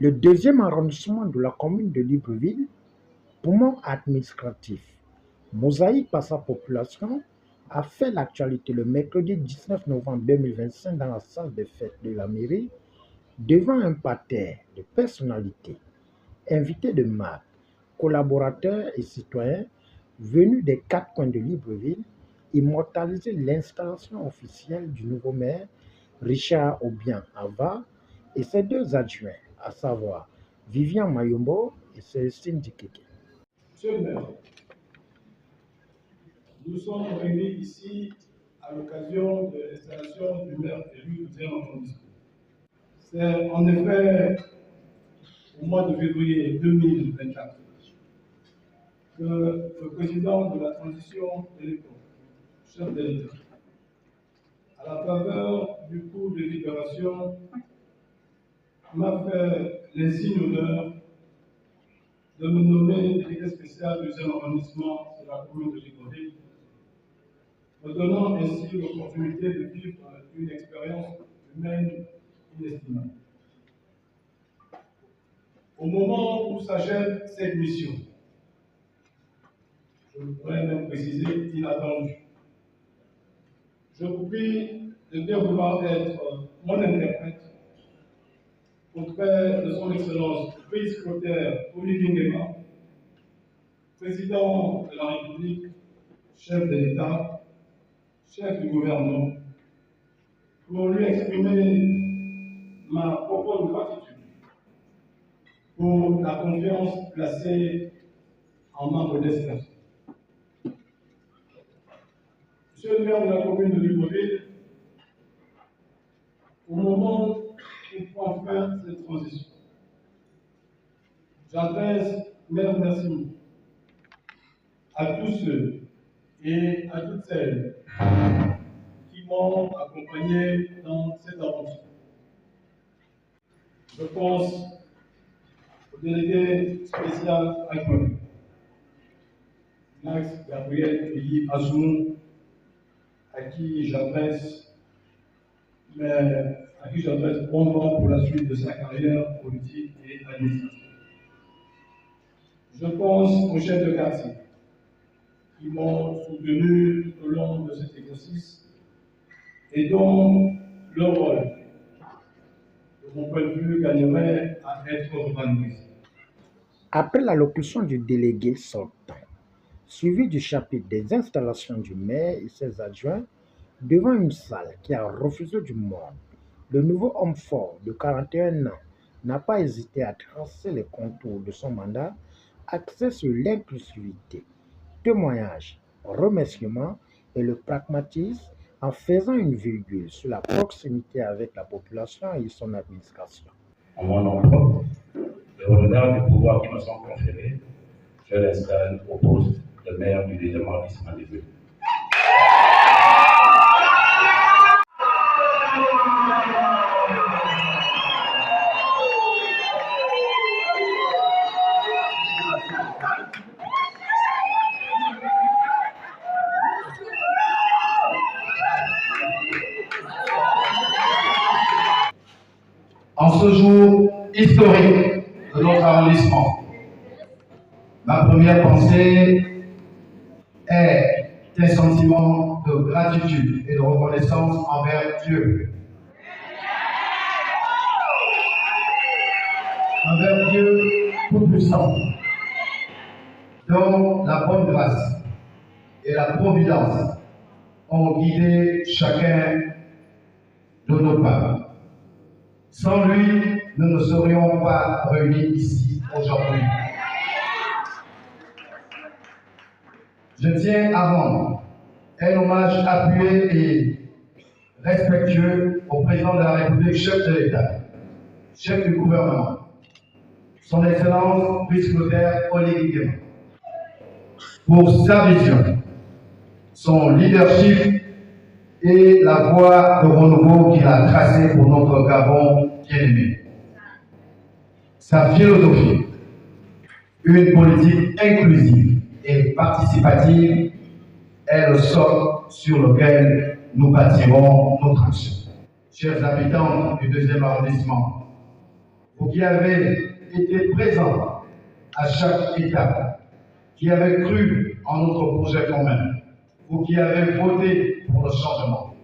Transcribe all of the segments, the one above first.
Le deuxième arrondissement de la commune de Libreville, poumon administratif, mosaïque par sa population, a fait l'actualité le mercredi 19 novembre 2025 dans la salle des fêtes de la mairie, devant un parterre de personnalités, invités de marque, collaborateurs et citoyens venus des quatre coins de Libreville, immortaliser l'installation officielle du nouveau maire, Richard Obiang Ava, et ses deux adjoints, à savoir Vivian Mayombo et Célestine Dikeke. Monsieur le maire, nous sommes réunis ici à l'occasion de l'installation du maire élu du 2e arrondissement. C'est en effet au mois de février 2024 que le président de la transition de l'époque, chef de l'État, à la faveur du coup de libération, m'a fait l'insigne honneur de me nommer délégué spécial du 2e arrondissement de la commune de Libreville, me donnant ainsi l'opportunité de vivre une expérience humaine inestimable. Au moment où s'achève cette mission, je voudrais même préciser inattendue, je vous prie de bien vouloir être mon interprète auprès de son Excellence Brice Clotaire Oligui Nguema, président de la République, chef de l'État, chef du gouvernement, pour lui exprimer ma profonde gratitude pour la confiance placée en ma modeste personne. Monsieur le maire de la commune de Libreville, au moment où prend fin cette transition, j'adresse mes remerciements à tous ceux et à toutes celles qui m'ont accompagné dans cette aventure. Je pense au délégué spécial adjoint, Max Gabriel Eyi Azoumou, à qui j'adresse bon vent pour la suite de sa carrière politique et administrative. Je pense aux chefs de quartier qui m'ont soutenu tout au long de cet exercice et dont le rôle, de mon point de vue, gagnerait à être revalorisé. Après l'allocution du délégué sortant, suivi du chapitre des installations du maire et ses adjoints, devant une salle qui a refusé du monde, le nouveau homme fort de 41 ans n'a pas hésité à tracer les contours de son mandat axé sur l'inclusivité, témoignage, remerciement et le pragmatisme en faisant une virgule sur la proximité avec la population et son administration. En mon nom propre, et au regard des pouvoirs qui me sont conférés, je l'installe au poste de maire du 2e arrondissement de Libreville. En ce jour historique de notre arrondissement, ma première pensée est un sentiment de gratitude et de reconnaissance envers Dieu. Envers Dieu Tout-Puissant, dont la bonne grâce et la providence ont guidé chacun de nos pas. Sans lui, nous ne serions pas réunis ici aujourd'hui. Je tiens à rendre un hommage appuyé et respectueux au président de la République, chef de l'État, chef du gouvernement, son Excellence Brice Clotaire Oligui Nguema, pour sa vision, son leadership et la voie de renouveau qu'il a tracée pour notre Gabon bien-aimé. Sa philosophie, une politique inclusive et participative, est le socle sur lequel nous bâtirons notre action. Chers habitants du 2e arrondissement, vous qui avez été présents à chaque étape, qui avez cru en notre projet commun, vous qui avez voté pour le changement.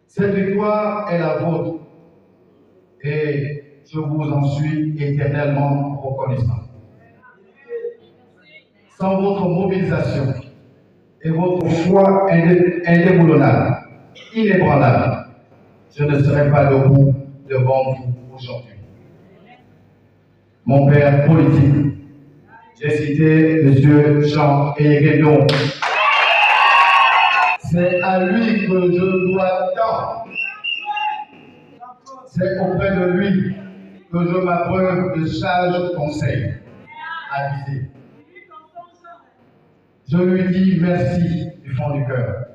Cette victoire est la vôtre et je vous en suis éternellement reconnaissant. Sans votre mobilisation et votre foi indéboulonnable, inébranlable, je ne serais pas debout devant vous aujourd'hui. Mon père politique, j'ai cité M. Jean Eyguedon. C'est à lui que je dois tant. C'est auprès de lui que je m'abreuve de sages conseils avisés. Je lui dis merci du fond du cœur.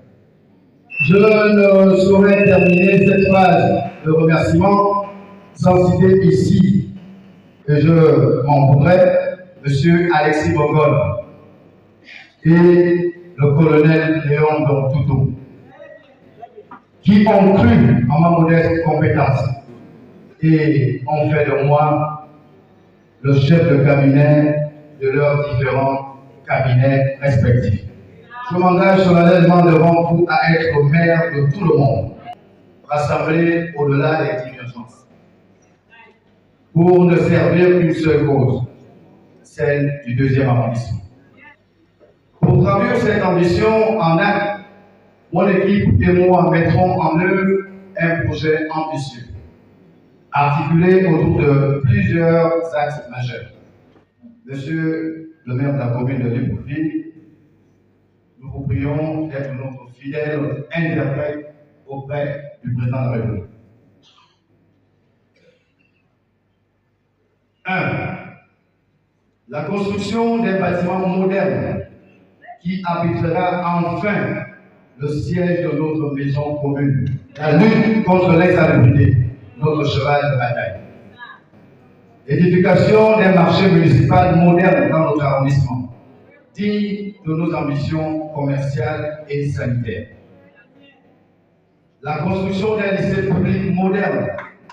Je ne saurais terminer cette phrase de remerciement sans citer ici, et je m'en voudrais, M. Alexis Bogol et le colonel Léon Dontoutou, qui ont cru en ma modeste compétence et ont fait de moi le chef de cabinet de leurs différents cabinets respectifs. Je m'engage solennellement devant vous à être maire de tout le monde, rassemblé au-delà des divergences, pour ne servir qu'une seule cause, celle du 2e arrondissement. Pour traduire cette ambition en actes, mon équipe et moi mettrons en œuvre un projet ambitieux, articulé autour de plusieurs axes majeurs. Monsieur le maire de la commune de Libreville, nous vous prions d'être notre fidèle interprète auprès du président de la République. 1. La construction d'un bâtiment moderne qui abritera enfin le siège de notre maison commune. La lutte contre l'insalubrité, notre cheval de bataille. L'édification d'un marché municipal moderne dans notre arrondissement, digne de nos ambitions commerciales et sanitaires. La construction d'un lycée public moderne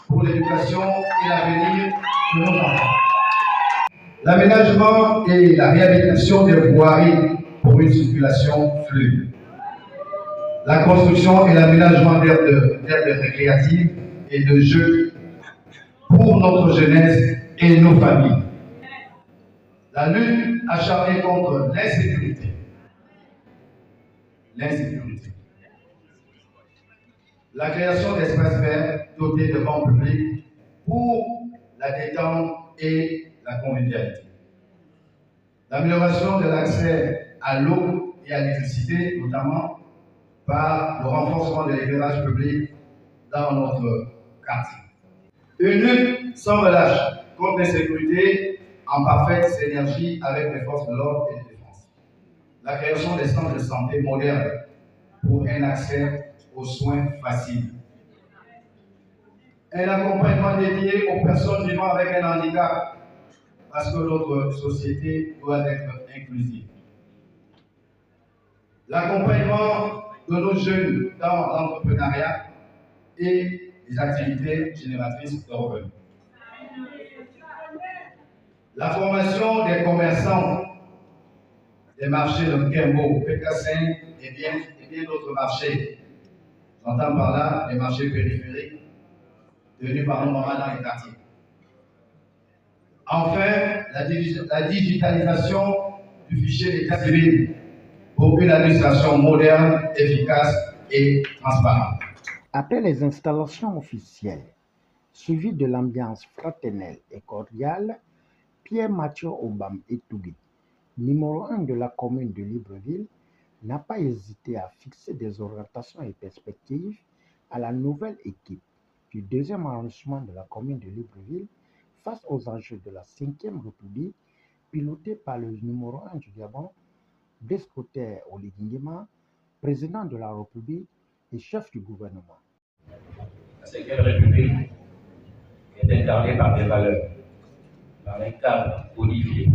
pour l'éducation et l'avenir de nos enfants. L'aménagement et la réhabilitation des voiries pour une circulation fluide. La construction et l'aménagement d'aires de récréatives et de jeux pour notre jeunesse et nos familles. La lutte acharnée contre l'insécurité. La création d'espaces verts dotés de bancs publics pour la détente et la convivialité. L'amélioration de l'accès à l'eau et à l'électricité, notamment par le renforcement de l'éclairage public dans notre quartier. Une lutte sans relâche contre l'insécurité en parfaite synergie avec les forces de l'ordre et de défense. La création des centres de santé modernes pour un accès aux soins faciles. Un accompagnement dédié aux personnes vivant avec un handicap, parce que notre société doit être inclusive. L'accompagnement de nos jeunes dans l'entrepreneuriat et les activités génératrices de revenus. La formation des commerçants des marchés de Kembo, PK5 et bien d'autres marchés. J'entends par là les marchés périphériques tenus par nos mamans dans les quartiers. Enfin, la digitalisation du fichier d'état civil pour une administration moderne, efficace et transparente. Après les installations officielles, suivies de l'ambiance fraternelle et cordiale, Pierre-Mathieu Obam Etougui, numéro 1 de la commune de Libreville, n'a pas hésité à fixer des orientations et perspectives à la nouvelle équipe du 2e arrondissement de la commune de Libreville face aux enjeux de la 5e République, pilotée par le numéro 1 du Gabon, Blaise Clotaire Oligui, président de la République et chef du gouvernement. La 5e République est incarnée par des valeurs, par un cadre codifié,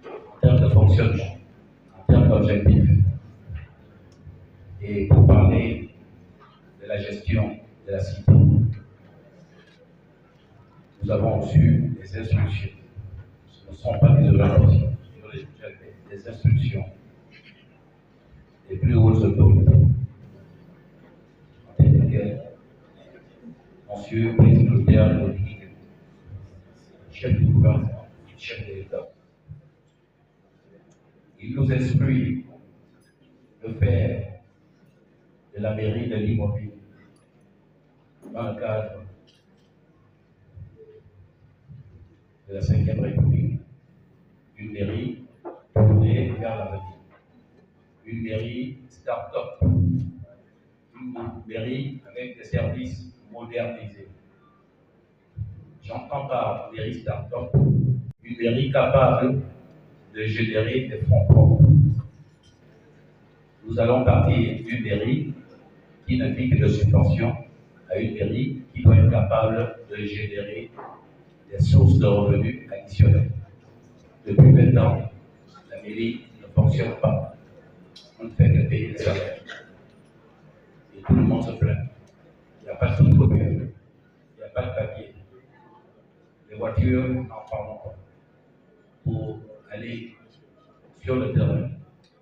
en termes de fonctionnement, en termes d'objectifs. Et pour parler de la gestion de la cité. nous avons reçu des instructions. Ce ne sont pas des orientations, des instructions des plus hautes autorités. En tête desquelles, Monsieur Brice Clotaire Rodrigue, chef du gouvernement, chef de l'État. Il nous instruit de faire de la mairie de Libreville, dans le cadre de la Ve République, une mairie tournée vers l'avenir, une mairie start-up, une mairie avec des services modernisés. J'entends par mairie start-up une mairie capable de générer des fonds propres. Nous allons partir d'une mairie qui ne vit que de subventions à une mairie qui doit être capable de générer des sources de revenus additionnels. Depuis 20 ans, la mairie ne fonctionne pas. On ne fait que payer les salaires. Et tout le monde se plaint. Il n'y a pas de photocopie, il n'y a pas de papier. Les voitures n'en parlons pas. Pour aller sur le terrain,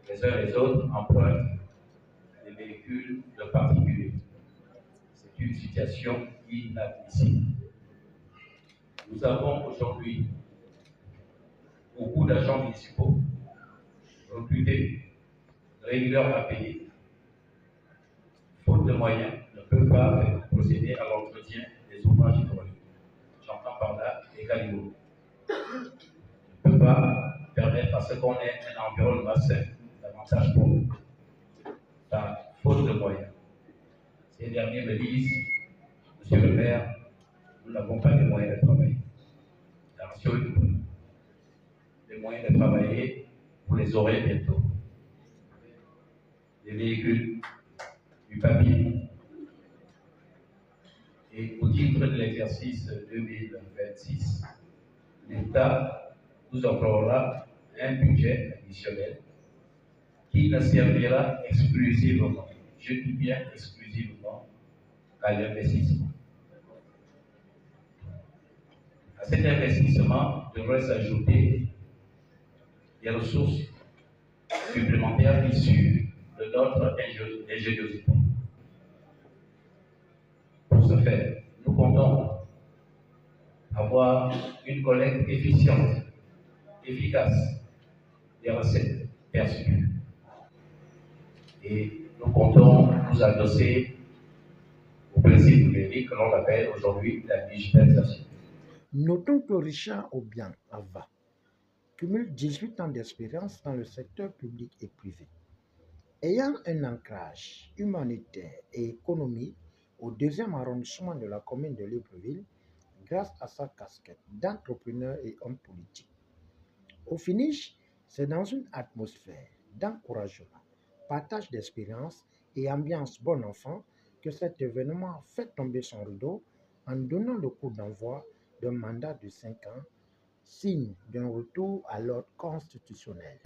les uns et les autres empruntent des véhicules de particuliers. C'est une situation inadmissible. Nous avons aujourd'hui beaucoup d'agents municipaux recrutés, régulièrement à payer. Faute de moyens, ne peuvent pas procéder à l'entretien des ouvrages hydrauliques. J'entends par là les caniveaux. Ne peut pas permettre à ce qu'on ait un environnement sain, davantage pour nous, par faute de moyens. Ces derniers me disent, Monsieur le maire, nous n'avons pas les moyens de travailler. La ration est bonne. Les moyens de travailler, vous les aurez bientôt. Des véhicules, du papier. Et au titre de l'exercice 2026, l'État nous offrira un budget additionnel qui ne servira exclusivement, je dis bien exclusivement, à l'investissement. À cet investissement devrait s'ajouter des ressources supplémentaires issues de notre ingéniosité. Pour ce faire, nous comptons avoir une collecte efficiente, efficace des recettes perçues. Et nous comptons nous adosser au principe numérique que l'on appelle aujourd'hui la digitalisation. Notons que Richard Obiang Ava cumule 18 ans d'expérience dans le secteur public et privé. Ayant un ancrage humanitaire et économique au 2e arrondissement de la commune de Libreville, grâce à sa casquette d'entrepreneur et homme politique. Au finish, c'est dans une atmosphère d'encouragement, partage d'expérience et ambiance bon enfant que cet événement fait tomber son rideau en donnant le coup d'envoi d'un mandat de 5 ans, signe d'un retour à l'ordre constitutionnel.